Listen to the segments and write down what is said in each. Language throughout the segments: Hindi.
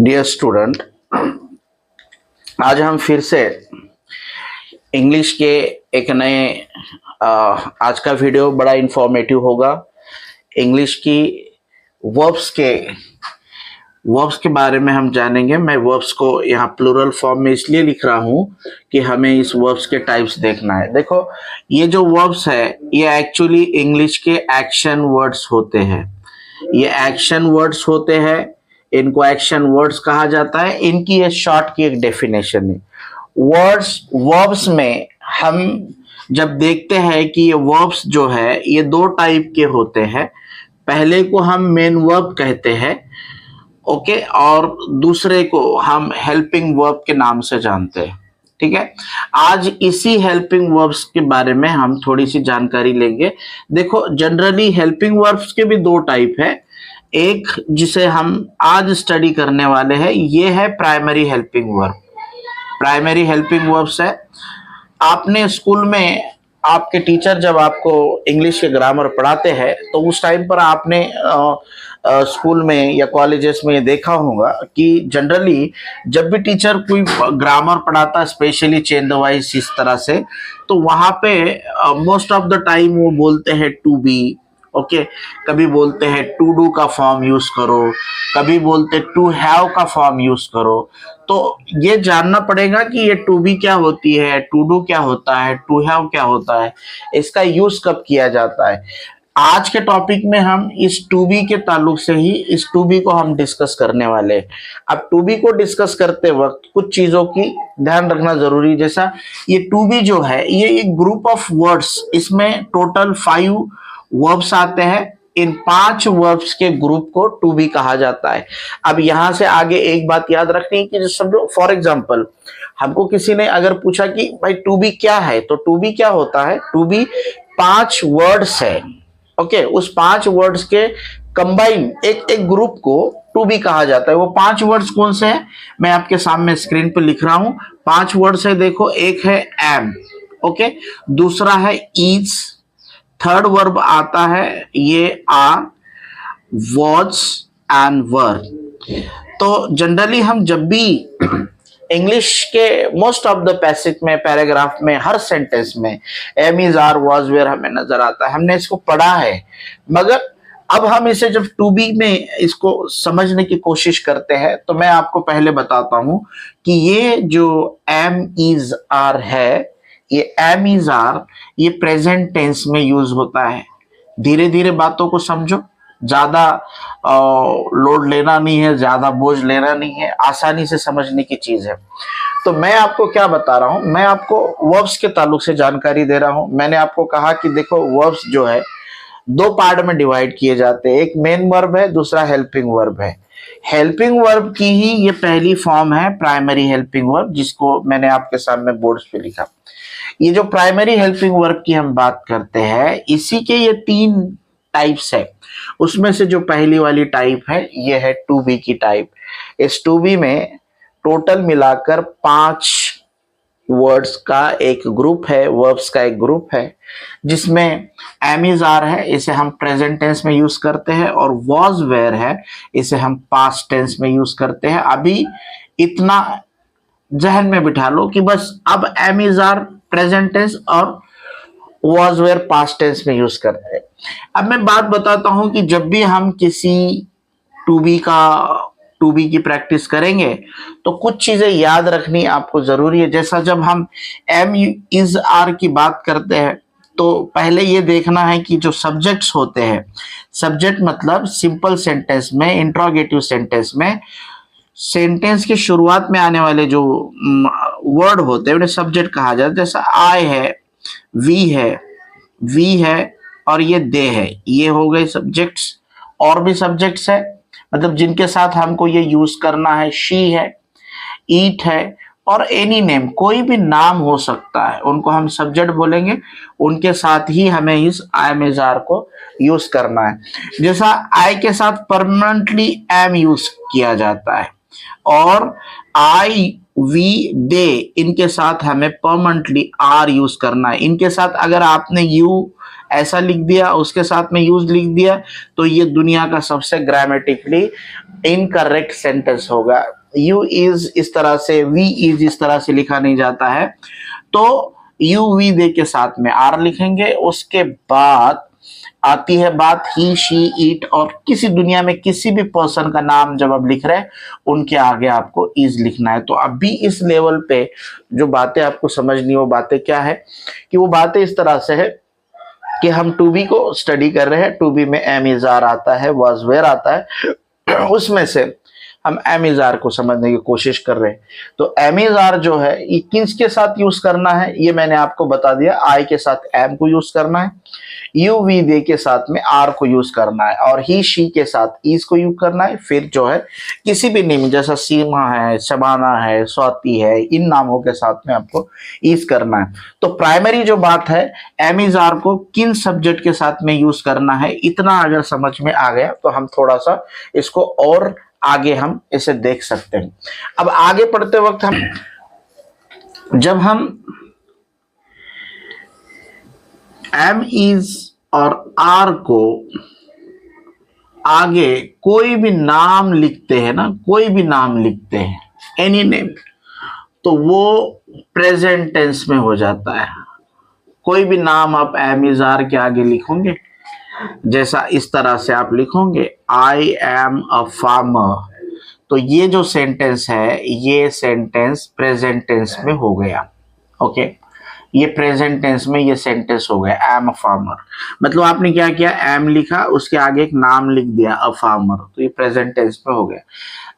डियर स्टूडेंट, आज हम फिर से इंग्लिश के एक नए आज का वीडियो बड़ा इंफॉर्मेटिव होगा। इंग्लिश की वर्ब्स के बारे में हम जानेंगे। मैं वर्ब्स को यहाँ प्लूरल फॉर्म में इसलिए लिख रहा हूँ कि हमें इस वर्ब्स के टाइप्स देखना है। देखो, ये जो वर्ब्स है ये एक्चुअली इंग्लिश के एक्शन वर्ड्स होते हैं। ये एक्शन वर्ड्स होते हैं, इनको एक्शन वर्ड्स कहा जाता है। इनकी ये शॉर्ट की एक डेफिनेशन है। वर्ब्स में हम जब देखते हैं कि ये वर्ब्स जो है ये दो टाइप के होते हैं। पहले को हम मेन वर्ब कहते हैं, ओके, और दूसरे को हम हेल्पिंग वर्ब के नाम से जानते हैं। ठीक है, आज इसी हेल्पिंग वर्ब्स के बारे में हम थोड़ी सी जानकारी लेंगे। देखो, जनरली हेल्पिंग वर्ब्स के भी दो टाइप है। एक जिसे हम आज स्टडी करने वाले हैं ये है primary helping verb. Primary helping verbs है, आपने स्कूल में आपके टीचर जब आपको इंग्लिश के ग्रामर पढ़ाते हैं तो उस टाइम पर आपने स्कूल में या कॉलेजेस में ये देखा होगा कि जनरली जब भी टीचर कोई ग्रामर पढ़ाता है, स्पेशली चेन द वाइज इस तरह से, तो वहां पे मोस्ट ऑफ द टाइम वो बोलते हैं टू बी, ओके, कभी बोलते हैं टू डू का फॉर्म यूज करो, कभी बोलते टू हैव का फॉर्म यूज करो। तो ये जानना पड़ेगा कि ये टू बी क्या होती है, टू डू क्या होता है, टू हैव क्या होता है, इसका यूज कब किया जाता है। आज के टॉपिक में हम इस टू बी के ताल्लुक से ही इस टू बी को हम डिस्कस करने वाले हैं। अब टू बी को डिस्कस करते वक्त कुछ चीजों की ध्यान रखना जरूरी है। जैसा ये टू बी जो है ये एक ग्रुप ऑफ वर्ड्स, इसमें टोटल 5 वर्ब्स आते हैं। इन 5 वर्ब्स के ग्रुप को टू बी कहा जाता है। अब यहां से आगे एक बात याद रखनी है कि समझो, फॉर एग्जांपल हमको किसी ने अगर पूछा कि भाई टू बी क्या है, तो टू बी क्या होता है। टू बी 5 वर्ड्स है, ओके, उस 5 वर्ड्स के कंबाइन एक ग्रुप को टू बी कहा जाता है। वो 5 वर्ड्स कौन से हैं, मैं आपके सामने स्क्रीन पे लिख रहा हूं। 5 वर्ड्स है, देखो, एक है एम, ओके, दूसरा है इज, थर्ड वर्ब आता है ये आर, वॉज एंड वर। तो जनरली हम जब भी इंग्लिश के मोस्ट ऑफ द पैसेज में, पैराग्राफ में, हर सेंटेंस में am is are was were हमें नजर आता है, हमने इसको पढ़ा है। मगर अब हम इसे जब टू बी में इसको समझने की कोशिश करते हैं तो मैं आपको पहले बताता हूं कि ये जो एम इज आर है, ये एम इज आर, ये प्रेजेंट टेंस में यूज होता है। धीरे धीरे बातों को समझो, ज्यादा लोड लेना नहीं है, ज्यादा बोझ लेना नहीं है, आसानी से समझने की चीज है। तो मैं आपको क्या बता रहा हूं, मैं आपको वर्ब्स के ताल्लुक से जानकारी दे रहा हूं। मैंने आपको कहा कि देखो, वर्ब्स जो है 2 पार्ट में डिवाइड किए जाते हैं। एक मेन वर्ब है, दूसरा हेल्पिंग वर्ब है। हेल्पिंग वर्ब की ही ये पहली फॉर्म है प्राइमरी हेल्पिंग वर्ब, जिसको मैंने आपके सामने बोर्ड्स पे लिखा। ये जो प्राइमरी हेल्पिंग वर्ब की हम बात करते हैं, इसी के ये 3 टाइप्स है। उसमें से जो पहली वाली टाइप है ये है टू बी की टाइप। इस टू बी में टोटल मिलाकर 5 वर्ड्स का एक ग्रुप है, वर्ब्स का एक ग्रुप है, जिसमें एम इज आर है, इसे हम प्रेजेंट टेंस में यूज करते हैं, और वॉज वेयर है, इसे हम पास्ट टेंस में यूज करते हैं। अभी इतना जहन में बिठा लो कि बस अब am is are present tense और वॉज वेयर पास्ट टेंस में यूज करते हैं। अब मैं बात बताता हूं कि जब भी हम किसी टू बी की प्रैक्टिस करेंगे तो कुछ चीजें याद रखनी आपको जरूरी है। जैसा जब हम एम इज आर की बात करते हैं तो पहले ये देखना है कि जो सब्जेक्ट्स होते हैं, सब्जेक्ट मतलब सिंपल सेंटेंस में, इंट्रोगेटिव सेंटेंस में, सेंटेंस की शुरुआत में आने वाले जो वर्ड होते हैं उन्हें सब्जेक्ट कहा जाता है। जैसा आई है, वी है और ये दे है, ये हो गए सब्जेक्ट्स। और भी सब्जेक्ट्स है, मतलब जिनके साथ हमको ये यूज करना है, शी है, ईट है, और एनी नेम, कोई भी नाम हो सकता है, उनको हम सब्जेक्ट बोलेंगे। उनके साथ ही हमें इस एम इज आर को यूज करना है। जैसा आई के साथ परमानेंटली एम यूज किया जाता है, और आई, वी, दे, इनके साथ हमें परमानेंटली आर यूज करना है। इनके साथ अगर आपने यू ऐसा लिख दिया, उसके साथ में यूज लिख दिया, तो ये दुनिया का सबसे ग्रामेटिकली इनकरेक्ट सेंटेंस होगा। यू इज इस तरह से, वी इज इस तरह से लिखा नहीं जाता है, तो यू वी दे के साथ में आर लिखेंगे। उसके बाद आती है बात ही, शी, इट, और किसी दुनिया में किसी भी पर्सन का नाम जब आप लिख रहे हैं उनके आगे आपको इज लिखना है। तो अभी इस लेवल पे जो बातें आपको समझनी, वो बातें क्या है कि वो बातें इस तरह से है कि हम टू बी को स्टडी कर रहे हैं, टू बी में एम इज आर आता है, वाज वेयर आता है, उसमें से हम एम इज आर को समझने की कोशिश कर रहे हैं। तो एम इज आर जो है ये किसके साथ यूज करना है ये मैंने आपको बता दिया। आई के साथ एम को यूज करना है, यू वी दे के साथ में आर को यूज करना है, और ही शी के साथ इज को यूज करना है। फिर जो है किसी भी नेम जैसा सीमा है, शबाना है, स्वाति है, इन नामों के साथ में आपको इज करना है। तो प्राइमरी जो बात है एम इज आर को किन सब्जेक्ट के साथ में यूज करना है, इतना अगर समझ में आ गया तो हम थोड़ा सा इसको और आगे हम इसे देख सकते हैं। अब आगे पढ़ते वक्त जब हम एम इज और आर को आगे कोई भी नाम लिखते हैं ना, कोई भी नाम लिखते हैं, एनी नेम, तो वो प्रेजेंट टेंस में हो जाता है। कोई भी नाम आप एम इज आर के आगे लिखोगे, जैसा इस तरह से आप लिखोगे आई एम अ फार्मर, तो ये जो सेंटेंस है ये सेंटेंस प्रेजेंट टेंस में हो गया। ओके, ये प्रेजेंट टेंस में ये सेंटेंस हो गया, आई एम अ फार्मर। मतलब आपने क्या किया, एम लिखा, उसके आगे एक नाम लिख दिया अ फार्मर, तो ये प्रेजेंट टेंस में हो गया।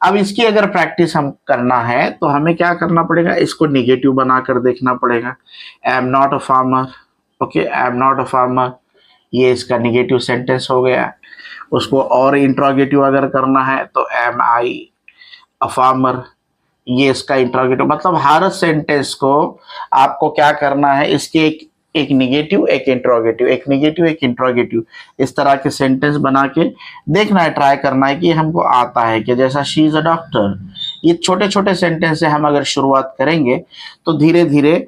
अब इसकी अगर प्रैक्टिस हम करना है तो हमें क्या करना पड़ेगा, इसको निगेटिव बनाकर देखना पड़ेगा। I am not a farmer, okay, I am not a farmer, ये इसका निगेटिव सेंटेंस हो गया। उसको और इंट्रोगेटिव अगर करना है तो एम आई अ फार्मर, ये इसका इंट्रोगेटिव। मतलब हर सेंटेंस को आपको क्या करना है, इसके एक निगेटिव, एक इंट्रोगेटिव, एक निगेटिव, एक इंट्रोगेटिव, इस तरह के सेंटेंस बना के देखना है, ट्राई करना है कि हमको आता है कि जैसा शी इज अ डॉक्टर, ये छोटे छोटे सेंटेंस से हम अगर शुरुआत करेंगे तो धीरे धीरे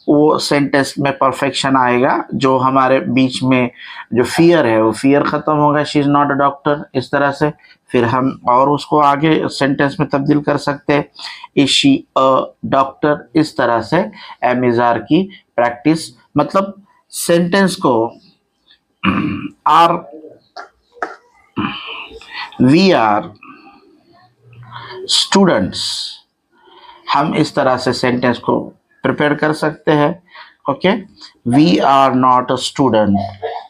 वो सेंटेंस में परफेक्शन आएगा। जो हमारे बीच में जो फियर है वो फियर खत्म होगा, she is not a doctor, इस तरह से फिर हम और उसको आगे सेंटेंस में तब्दील कर सकते हैं, इज शी अ डॉक्टर, इस तरह से एम इज आर की प्रैक्टिस। मतलब सेंटेंस को आर, वी आर स्टूडेंट्स, हम इस तरह से सेंटेंस को प्रिपेयर कर सकते हैं। Okay, we are not a student,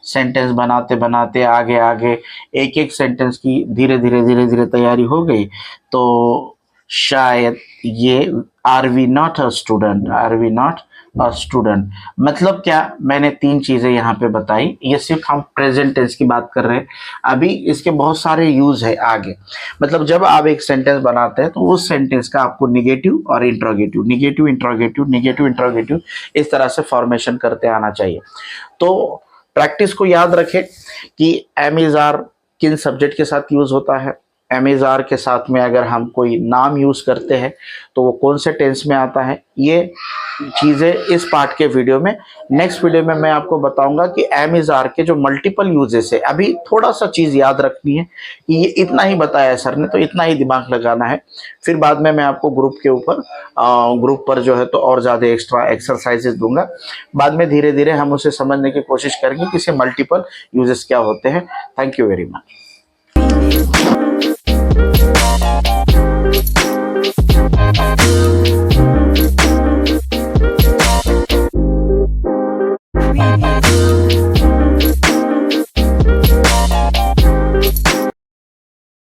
sentence बनाते बनाते आगे आगे एक एक सेंटेंस की धीरे धीरे तैयारी हो गई, तो शायद ये are we not a student, are we not a student. मतलब क्या, मैंने तीन चीजें यहाँ पे बताई, ये सिर्फ हम प्रेजेंट टेंस की बात कर रहे हैं। अभी इसके बहुत सारे यूज है आगे। मतलब जब आप एक सेंटेंस बनाते हैं तो उस सेंटेंस का आपको निगेटिव और interrogative, negative interrogative, negative interrogative, इस तरह से फॉर्मेशन करते आना चाहिए। तो प्रैक्टिस को याद रखें कि एम इज आर किन सब्जेक्ट के साथ यूज होता है। एम इज आर के साथ में अगर हम कोई नाम यूज करते हैं तो वो कौन से टेंस में आता है, ये चीजें इस पार्ट के वीडियो में। नेक्स्ट वीडियो में मैं आपको बताऊंगा कि एम इज आर के जो मल्टीपल यूजेस है। अभी थोड़ा सा चीज याद रखनी है कि ये इतना ही बताया सर ने, तो इतना ही दिमाग लगाना है। फिर बाद में मैं आपको ग्रुप के ऊपर ग्रुप पर जो है तो और ज्यादा एक्स्ट्रा एक्सरसाइजेस दूंगा। बाद में धीरे धीरे हम उसे समझने की कोशिश करेंगे कि इसके मल्टीपल यूजेस क्या होते हैं। Thank you very much.